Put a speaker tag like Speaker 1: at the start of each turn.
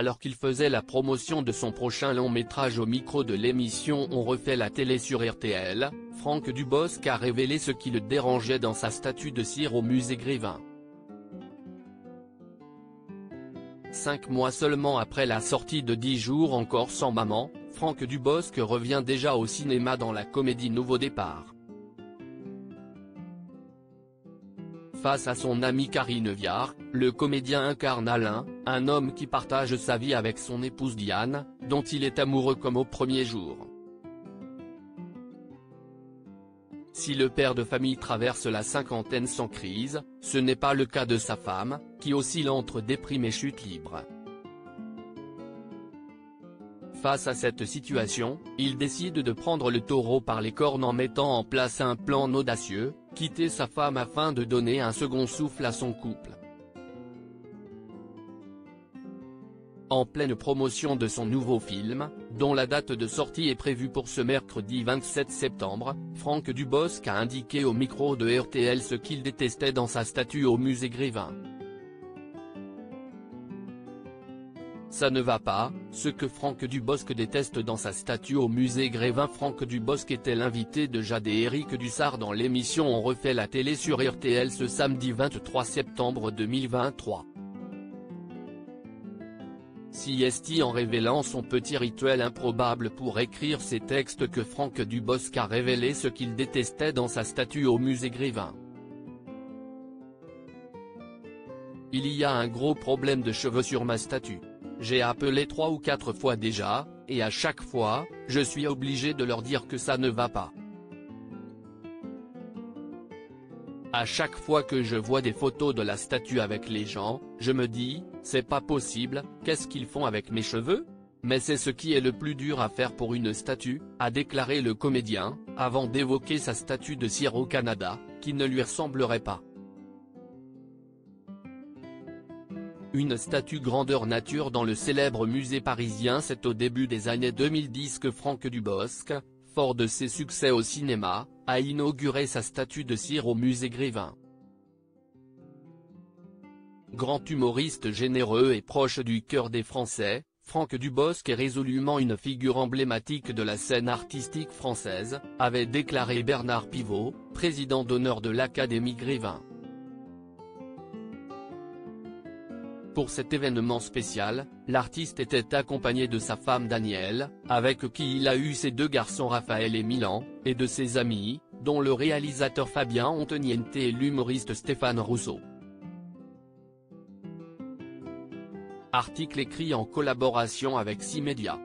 Speaker 1: alors qu'il faisait la promotion de son prochain long-métrage au micro de l'émission On refait la télé sur RTL, Franck Dubosc a révélé ce qui le dérangeait dans sa statue de cire au musée Grévin. 5 mois seulement après la sortie de 10 jours encore sans maman, Franck Dubosc revient déjà au cinéma dans la comédie Nouveau départ. Face à son amie Karine Viard, le comédien incarne Alain, un homme qui partage sa vie avec son épouse Diane, dont il est amoureux comme au premier jour. Si le père de famille traverse la cinquantaine sans crise, ce n'est pas le cas de sa femme, qui oscille entre déprime et chute libre. Face à cette situation, il décide de prendre le taureau par les cornes en mettant en place un plan audacieux, quitter sa femme afin de donner un second souffle à son couple. En pleine promotion de son nouveau film, dont la date de sortie est prévue pour ce mercredi 27 septembre, Franck Dubosc a indiqué au micro de RTL ce qu'il détestait dans sa statue au musée Grévin. Ça ne va pas, ce que Franck Dubosc déteste dans sa statue au musée Grévin. Franck Dubosc était l'invité de Jade et Éric Dussart dans l'émission On refait la télé sur RTL ce samedi 23 septembre 2023. CST en révélant son petit rituel improbable pour écrire ses textes que Franck Dubosc a révélé ce qu'il détestait dans sa statue au musée Grévin. Il y a un gros problème de cheveux sur ma statue. J'ai appelé 3 ou 4 fois déjà, et à chaque fois, je suis obligé de leur dire que ça ne va pas. À chaque fois que je vois des photos de la statue avec les gens, je me dis, c'est pas possible, qu'est-ce qu'ils font avec mes cheveux? Mais c'est ce qui est le plus dur à faire pour une statue, a déclaré le comédien, avant d'évoquer sa statue de cire au Canada, qui ne lui ressemblerait pas. Une statue grandeur nature dans le célèbre musée parisien. C'est au début des années 2010 que Franck Dubosc, fort de ses succès au cinéma, a inauguré sa statue de cire au musée Grévin. Grand humoriste généreux et proche du cœur des Français, Franck Dubosc est résolument une figure emblématique de la scène artistique française, avait déclaré Bernard Pivot, président d'honneur de l'Académie Grévin. Pour cet événement spécial, l'artiste était accompagné de sa femme Danielle, avec qui il a eu ses 2 garçons Raphaël et Milan, et de ses amis, dont le réalisateur Fabien Antoniente et l'humoriste Stéphane Rousseau. Article écrit en collaboration avec 6 médias.